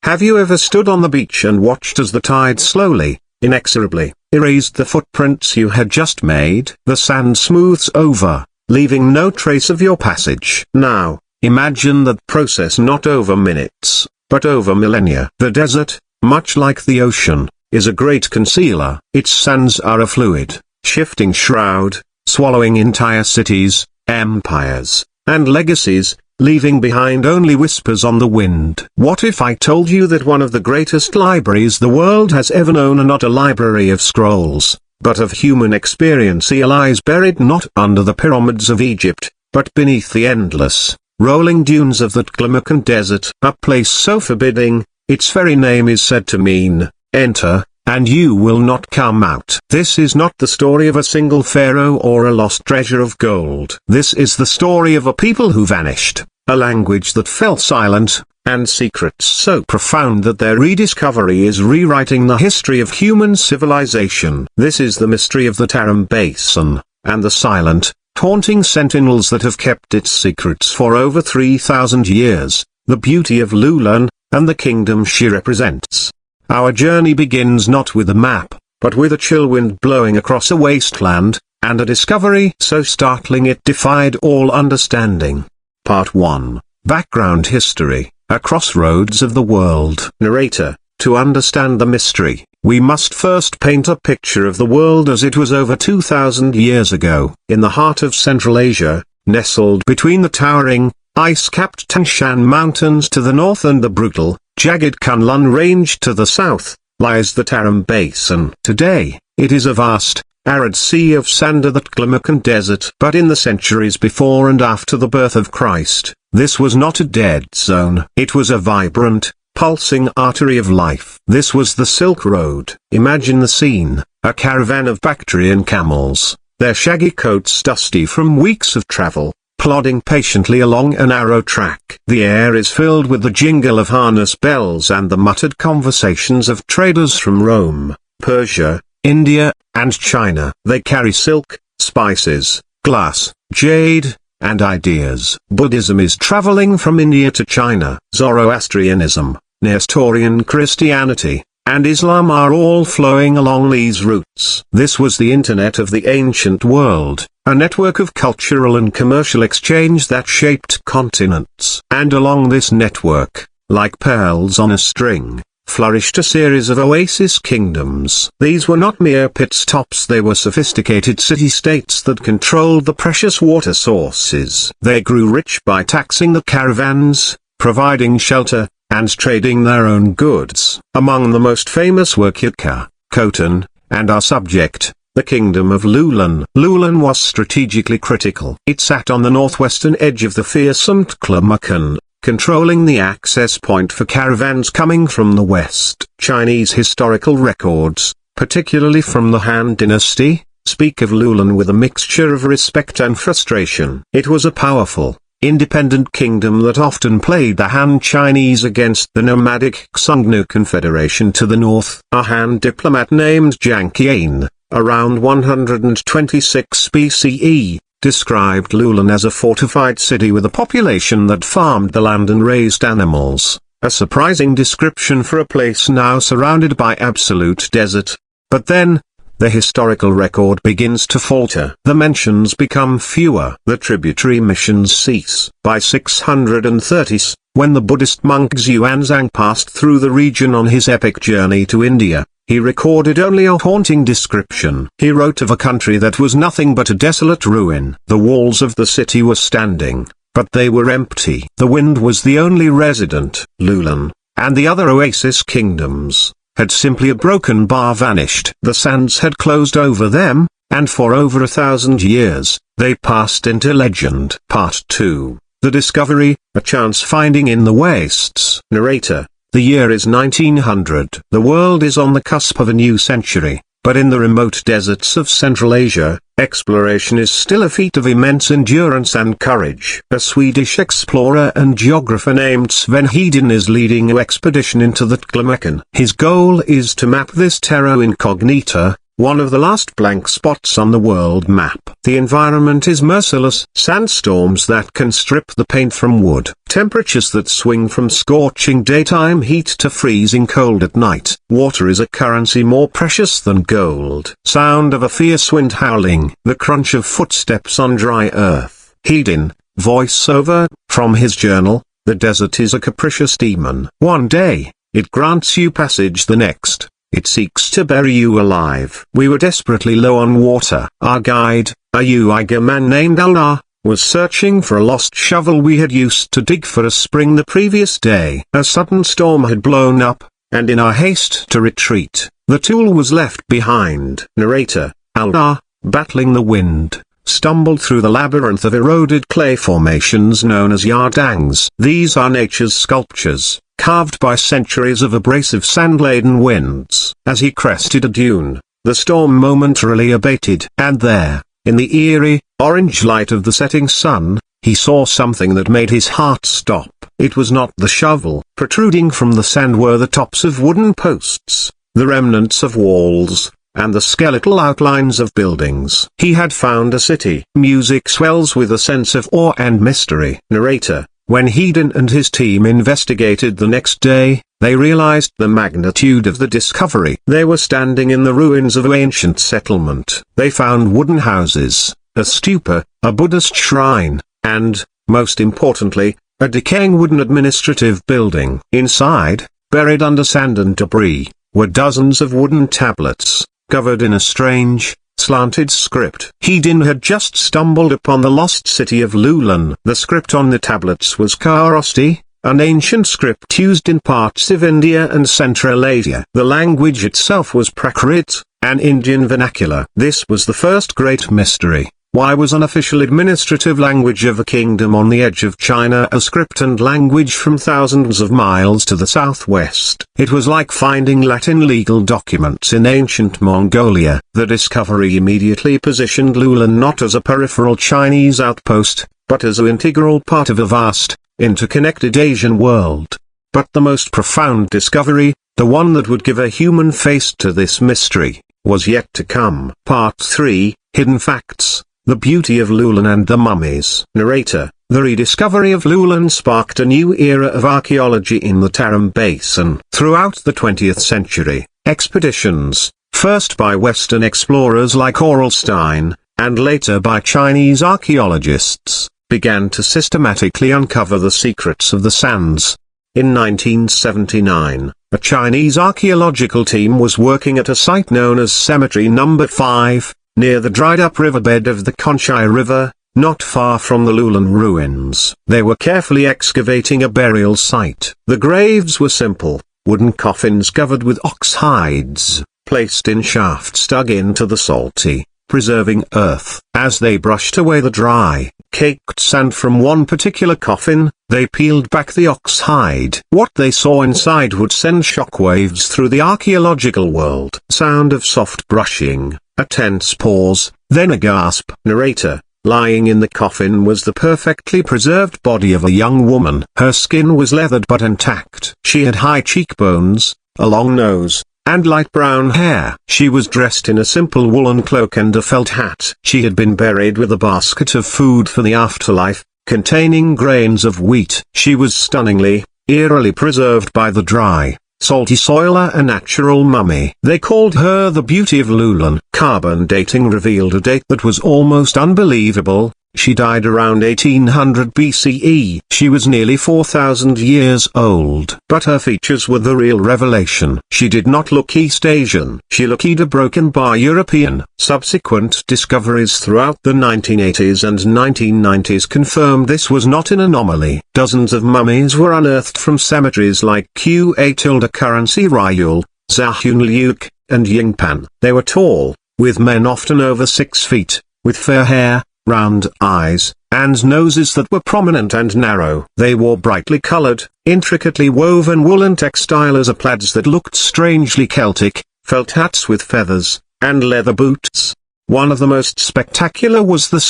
Have you ever stood on the beach and watched as the tide slowly, inexorably, erased the footprints you had just made? The sand smooths over, leaving no trace of your passage. Now, imagine that process not over minutes, but over millennia. The desert, much like the ocean, is a great concealer. Its sands are a fluid, shifting shroud, swallowing entire cities, empires, and legacies, leaving behind only whispers on the wind. What if I told you that one of the greatest libraries the world has ever known are not a library of scrolls, but of human experience, lies buried not under the pyramids of Egypt, but beneath the endless, rolling dunes of that Tlamacan desert, a place so forbidding, its very name is said to mean, enter, and you will not come out. This is not the story of a single pharaoh or a lost treasure of gold. This is the story of a people who vanished, a language that fell silent, and secrets so profound that their rediscovery is rewriting the history of human civilization. This is the mystery of the Tarim Basin, and the silent, haunting sentinels that have kept its secrets for over 3,000 years, the beauty of Lulan, and the kingdom she represents. Our journey begins not with a map, but with a chill wind blowing across a wasteland, and a discovery so startling it defied all understanding. Part 1. Background History, A Crossroads of the World. Narrator: to understand the mystery, we must first paint a picture of the world as it was over 2,000 years ago. In the heart of Central Asia, nestled between the towering, ice-capped Tanshan Mountains to the north and the brutal, jagged Kunlun Range to the south, lies the Tarim Basin. Today, it is a vast, arid sea of sand of the Tlamacan desert. But in the centuries before and after the birth of Christ, this was not a dead zone. It was a vibrant, pulsing artery of life. This was the Silk Road. Imagine the scene: a caravan of Bactrian camels, their shaggy coats dusty from weeks of travel, plodding patiently along a narrow track. The air is filled with the jingle of harness bells and the muttered conversations of traders from Rome, Persia, India, and China. They carry silk, spices, glass, jade, and ideas. Buddhism is traveling from India to China. Zoroastrianism, Nestorian Christianity, and Islam are all flowing along these routes. This was the internet of the ancient world, a network of cultural and commercial exchange that shaped continents. And along this network, like pearls on a string, flourished a series of oasis kingdoms. These were not mere pit stops, they were sophisticated city-states that controlled the precious water sources. They grew rich by taxing the caravans, providing shelter, and trading their own goods. Among the most famous were Kitka, Khotan, and our subject, the kingdom of Lulan. Lulan was strategically critical. It sat on the northwestern edge of the fearsome Tlamacan, controlling the access point for caravans coming from the west. Chinese historical records, particularly from the Han Dynasty, speak of Lulan with a mixture of respect and frustration. It was a powerful, independent kingdom that often played the Han Chinese against the nomadic Xiongnu Confederation to the north. A Han diplomat named Jiang Qian, around 126 BCE, described Lulan as a fortified city with a population that farmed the land and raised animals, a surprising description for a place now surrounded by absolute desert. But then, the historical record begins to falter. The mentions become fewer. The tributary missions cease. By 630s, when the Buddhist monk Xuanzang passed through the region on his epic journey to India, he recorded only a haunting description. He wrote of a country that was nothing but a desolate ruin. The walls of the city were standing, but they were empty. The wind was the only resident. Lulan, and the other oasis kingdoms, had simply a broken bar vanished. The sands had closed over them, and for over 1,000 years, they passed into legend. Part 2. The Discovery, a chance finding in the wastes. Narrator: the year is 1900. The world is on the cusp of a new century, but in the remote deserts of Central Asia, exploration is still a feat of immense endurance and courage. A Swedish explorer and geographer named Sven Hedin is leading an expedition into the Tlamacan. His goal is to map this terra incognita, one of the last blank spots on the world map. The environment is merciless. Sandstorms that can strip the paint from wood. Temperatures that swing from scorching daytime heat to freezing cold at night. Water is a currency more precious than gold. Sound of a fierce wind howling. The crunch of footsteps on dry earth. Hedin, voiceover, from his journal. The desert is a capricious demon. One day, it grants you passage, the next, it seeks to bury you alive. We were desperately low on water. Our guide, a Uyghur man named Allah, was searching for a lost shovel we had used to dig for a spring the previous day. A sudden storm had blown up, and in our haste to retreat, the tool was left behind. Narrator, Allah, battling the wind, stumbled through the labyrinth of eroded clay formations known as yardangs. These are nature's sculptures, carved by centuries of abrasive sand-laden winds. As he crested a dune, the storm momentarily abated, and there, in the eerie, orange light of the setting sun, he saw something that made his heart stop. It was not the shovel. Protruding from the sand were the tops of wooden posts, the remnants of walls, and the skeletal outlines of buildings. He had found a city. Music swells with a sense of awe and mystery. Narrator, when Hedin and his team investigated the next day, they realized the magnitude of the discovery. They were standing in the ruins of an ancient settlement. They found wooden houses, a stupa, a Buddhist shrine, and, most importantly, a decaying wooden administrative building. Inside, buried under sand and debris, were dozens of wooden tablets, covered in a strange, slanted script. Hedin had just stumbled upon the lost city of Lulan. The script on the tablets was Kharosthi, an ancient script used in parts of India and Central Asia. The language itself was Prakrit, an Indian vernacular. This was the first great mystery. Why was an official administrative language of a kingdom on the edge of China a script and language from thousands of miles to the southwest? It was like finding Latin legal documents in ancient Mongolia. The discovery immediately positioned Lulan not as a peripheral Chinese outpost, but as an integral part of a vast, interconnected Asian world. But the most profound discovery, the one that would give a human face to this mystery, was yet to come. Part 3, Hidden Facts. The Beauty of Lulan and the Mummies. Narrator, the rediscovery of Lulan sparked a new era of archaeology in the Tarim Basin. Throughout the 20th century, expeditions, first by Western explorers like Orlstein, and later by Chinese archaeologists, began to systematically uncover the secrets of the sands. In 1979, a Chinese archaeological team was working at a site known as Cemetery No. 5, near the dried-up riverbed of the Conchai River, not far from the Lulan ruins. They were carefully excavating a burial site. The graves were simple, wooden coffins covered with ox hides, placed in shafts dug into the salty, preserving earth. As they brushed away the dry, caked sand from one particular coffin, they peeled back the ox hide. What they saw inside would send shockwaves through the archaeological world. Sound of soft brushing, a tense pause, then a gasp. Narrator, lying in the coffin was the perfectly preserved body of a young woman. Her skin was leathered but intact. She had high cheekbones, a long nose, and light brown hair. She was dressed in a simple woolen cloak and a felt hat. She had been buried with a basket of food for the afterlife, containing grains of wheat. She was stunningly, eerily preserved by the dry, salty soil, a natural mummy. They called her the Beauty of Lulan. Carbon dating revealed a date that was almost unbelievable. She died around 1800 BCE. She was nearly 4,000 years old. But her features were the real revelation. She did not look East Asian. She looked Indo-Broken Bar European. Subsequent discoveries throughout the 1980s and 1990s confirmed this was not an anomaly. Dozens of mummies were unearthed from cemeteries like Qa-Currency Ryul, Zahunliuk, and Yingpan. They were tall, with men often over 6 feet, with fair hair, round eyes, and noses that were prominent and narrow. They wore brightly colored, intricately woven woolen textiles plaids that looked strangely Celtic, felt hats with feathers, and leather boots. One of the most spectacular was the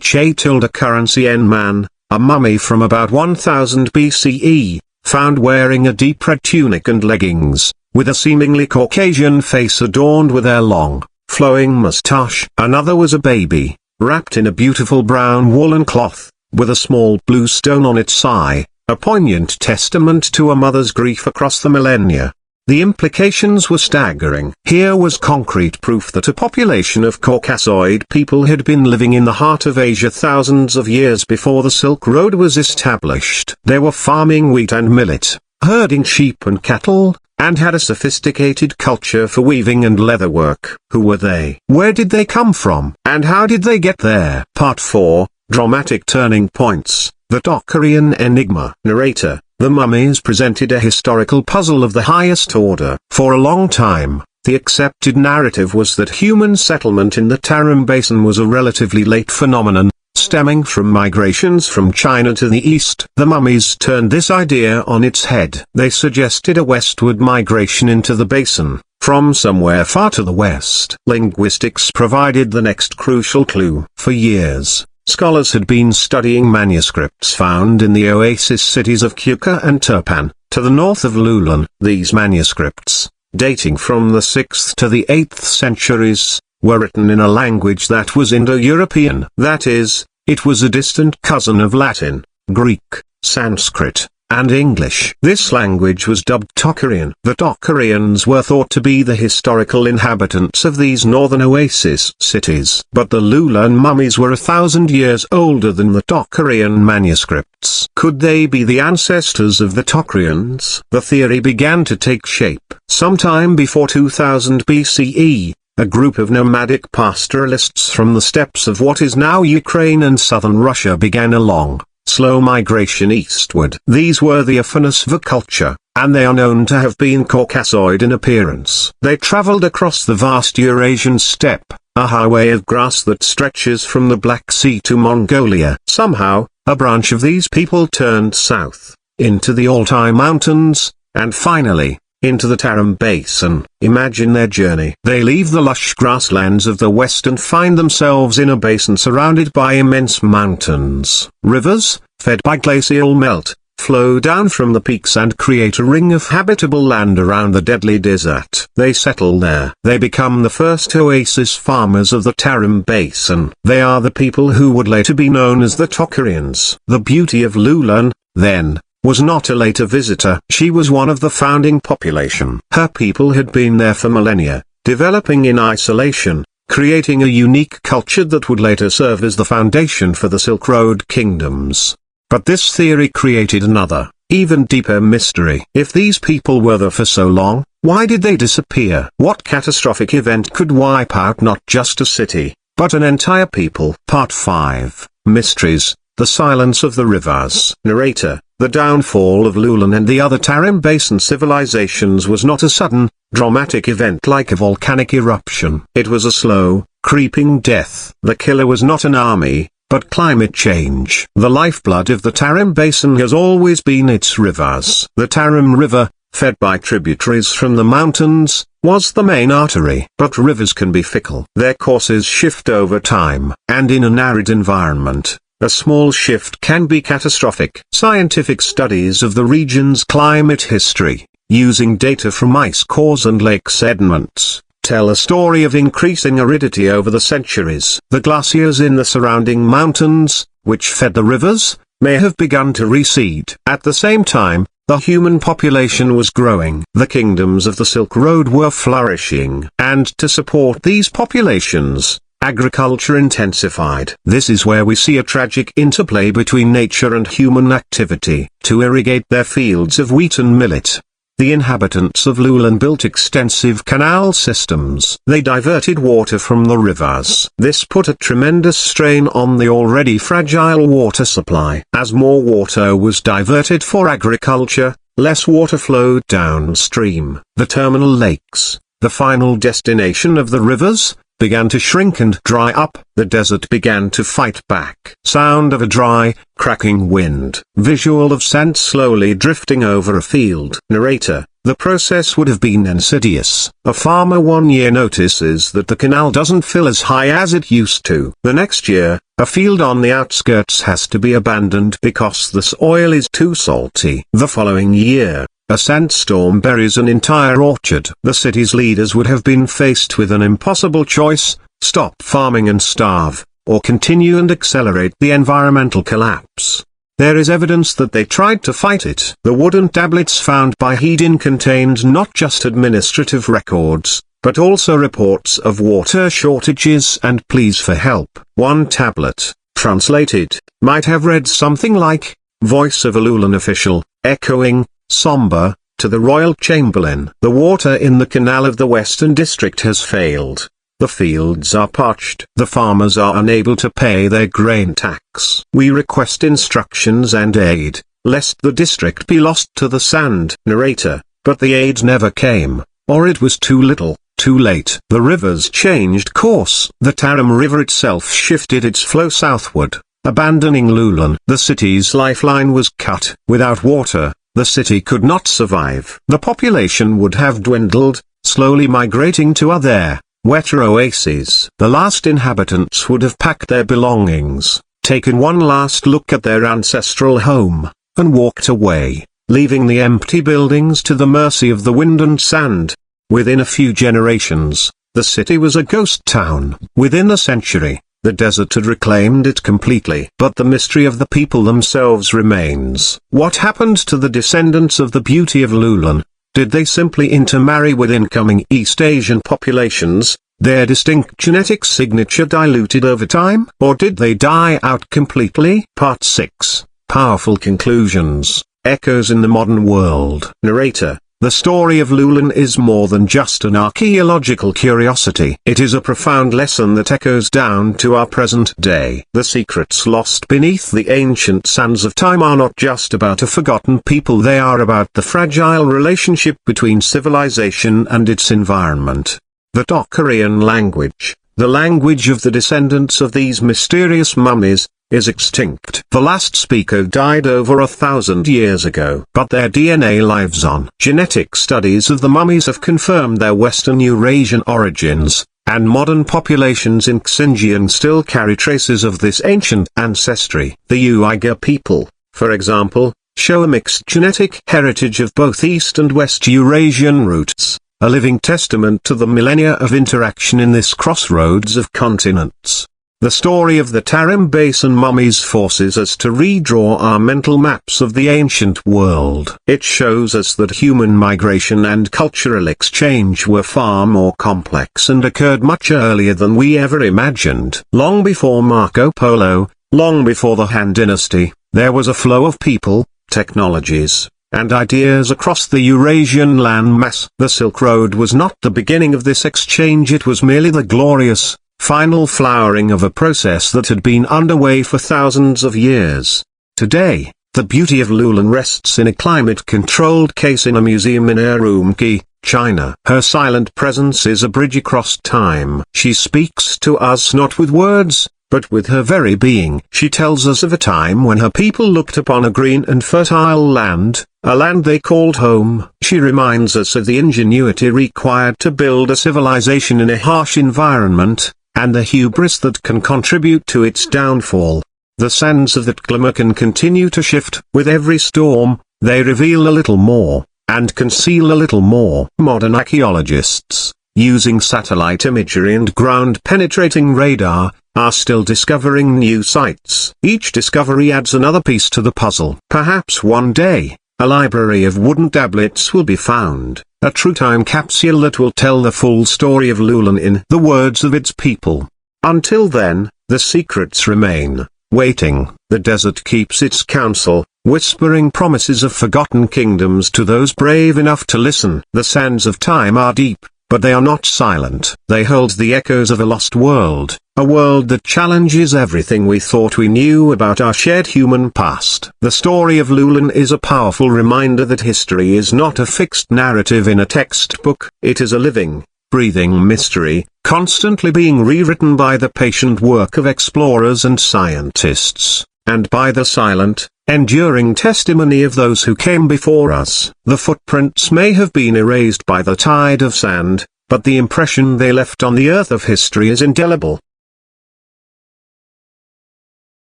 Cha-currency N man, a mummy from about 1000 BCE, found wearing a deep red tunic and leggings, with a seemingly Caucasian face adorned with hair long, flowing mustache. Another was a baby, wrapped in a beautiful brown woolen cloth, with a small blue stone on its eye, a poignant testament to a mother's grief across the millennia. The implications were staggering. Here was concrete proof that a population of Caucasoid people had been living in the heart of Asia thousands of years before the Silk Road was established. They were farming wheat and millet, herding sheep and cattle, and had a sophisticated culture for weaving and leatherwork. Who were they? Where did they come from? And how did they get there? Part 4, Dramatic Turning Points, the Tocharian Enigma. Narrator: The mummies presented a historical puzzle of the highest order. For a long time, the accepted narrative was that human settlement in the Tarim Basin was a relatively late phenomenon, stemming from migrations from China to the east. The mummies turned this idea on its head. They suggested a westward migration into the basin, from somewhere far to the west. Linguistics provided the next crucial clue. For years, scholars had been studying manuscripts found in the oasis cities of Quetta and Turpan, to the north of Lulan. These manuscripts, dating from the 6th to the 8th centuries, were written in a language that was Indo-European. That is, it was a distant cousin of Latin, Greek, Sanskrit, and English. This language was dubbed Tocharian. The Tocharians were thought to be the historical inhabitants of these northern oasis cities. But the Lulan mummies were 1,000 years older than the Tocharian manuscripts. Could they be the ancestors of the Tocharians? The theory began to take shape. Sometime before 2000 BCE, a group of nomadic pastoralists from the steppes of what is now Ukraine and southern Russia began a long, slow migration eastward. These were the Afanisva culture, and they are known to have been Caucasoid in appearance. They traveled across the vast Eurasian steppe, a highway of grass that stretches from the Black Sea to Mongolia. Somehow, a branch of these people turned south, into the Altai Mountains, and finally, into the Tarim Basin. Imagine their journey. They leave the lush grasslands of the west and find themselves in a basin surrounded by immense mountains. Rivers, fed by glacial melt, flow down from the peaks and create a ring of habitable land around the deadly desert. They settle there. They become the first oasis farmers of the Tarim Basin. They are the people who would later be known as the Tocharians. The beauty of Lulan, then, was not a later visitor. She was one of the founding population. Her people had been there for millennia, developing in isolation, creating a unique culture that would later serve as the foundation for the Silk Road kingdoms. But this theory created another, even deeper mystery. If these people were there for so long, why did they disappear? What catastrophic event could wipe out not just a city, but an entire people? Part 5, Mysteries, the Silence of the Rivers. Narrator: The downfall of Lulan and the other Tarim Basin civilizations was not a sudden, dramatic event like a volcanic eruption. It was a slow, creeping death. The killer was not an army, but climate change. The lifeblood of the Tarim Basin has always been its rivers. The Tarim River, fed by tributaries from the mountains, was the main artery. But rivers can be fickle. Their courses shift over time, and in an arid environment, a small shift can be catastrophic. Scientific studies of the region's climate history, using data from ice cores and lake sediments, tell a story of increasing aridity over the centuries. The glaciers in the surrounding mountains, which fed the rivers, may have begun to recede. At the same time, the human population was growing. The kingdoms of the Silk Road were flourishing. And to support these populations, agriculture intensified. This is where we see a tragic interplay between nature and human activity. To irrigate their fields of wheat and millet, the inhabitants of Lulan built extensive canal systems. They diverted water from the rivers. This put a tremendous strain on the already fragile water supply. As more water was diverted for agriculture, less water flowed downstream. The terminal lakes, the final destination of the rivers, began to shrink and dry up. The desert began to fight back. Sound of a dry, cracking wind. Visual of sand slowly drifting over a field. Narrator: The process would have been insidious. A farmer one year notices that the canal doesn't fill as high as it used to. The next year, a field on the outskirts has to be abandoned because the soil is too salty. The following year, A sandstorm buries an entire orchard. The city's leaders would have been faced with an impossible choice: stop farming and starve, or continue and accelerate the environmental collapse. There is evidence that they tried to fight it. The wooden tablets found by Hedin contained not just administrative records, but also reports of water shortages and pleas for help. One tablet, translated, might have read something like, "Voice of a Lulan official, echoing, somber, to the royal chamberlain. The water in the canal of the Western District has failed. The fields are parched. The farmers are unable to pay their grain tax. We request instructions and aid, lest the district be lost to the sand." Narrator: but the aid never came, or it was too little, too late. The rivers changed course. The Tarim River itself shifted its flow southward, abandoning Lulan. The city's lifeline was cut. Without water, the city could not survive. The population would have dwindled, slowly migrating to other, wetter oases. The last inhabitants would have packed their belongings, taken one last look at their ancestral home, and walked away, leaving the empty buildings to the mercy of the wind and sand. Within a few generations, the city was a ghost town. Within a century, the desert had reclaimed it completely. But the mystery of the people themselves remains. What happened to the descendants of the beauty of Lulan? Did they simply intermarry with incoming East Asian populations, their distinct genetic signature diluted over time? Or did they die out completely? Part 6. Powerful Conclusions. Echoes in the Modern World. Narrator: the story of Lulan is more than just an archaeological curiosity. It is a profound lesson that echoes down to our present day. The secrets lost beneath the ancient sands of time are not just about a forgotten people. They are about the fragile relationship between civilization and its environment. The Tocharian language, the language of the descendants of these mysterious mummies, is extinct. The last speaker died over 1,000 years ago. But their DNA lives on. Genetic studies of the mummies have confirmed their Western Eurasian origins, and modern populations in Xinjiang still carry traces of this ancient ancestry. The Uyghur people, for example, show a mixed genetic heritage of both East and West Eurasian roots, a living testament to the millennia of interaction in this crossroads of continents. The story of the Tarim Basin mummies forces us to redraw our mental maps of the ancient world. It shows us that human migration and cultural exchange were far more complex and occurred much earlier than we ever imagined. Long before Marco Polo, long before the Han Dynasty, there was a flow of people, technologies, and ideas across the Eurasian landmass. The Silk Road was not the beginning of this exchange. It was merely the glorious, final flowering of a process that had been underway for thousands of years. Today, the beauty of Lulan rests in a climate-controlled case in a museum in Urumqi, China. Her silent presence is a bridge across time. She speaks to us not with words, but with her very being. She tells us of a time when her people looked upon a green and fertile land, a land they called home. She reminds us of the ingenuity required to build a civilization in a harsh environment, and the hubris that can contribute to its downfall. The sands of that glimmer can continue to shift. With every storm, they reveal a little more, and conceal a little more. Modern archaeologists, using satellite imagery and ground-penetrating radar, are still discovering new sites. Each discovery adds another piece to the puzzle. Perhaps one day, a library of wooden tablets will be found, a true time capsule that will tell the full story of Lulan in the words of its people. Until then, the secrets remain, waiting. The desert keeps its counsel, whispering promises of forgotten kingdoms to those brave enough to listen. The sands of time are deep, but they are not silent. They hold the echoes of a lost world, a world that challenges everything we thought we knew about our shared human past. The story of Lulan is a powerful reminder that history is not a fixed narrative in a textbook. It is a living, breathing mystery, constantly being rewritten by the patient work of explorers and scientists, and by the silent, enduring testimony of those who came before us. The footprints may have been erased by the tide of sand, but the impression they left on the earth of history is indelible.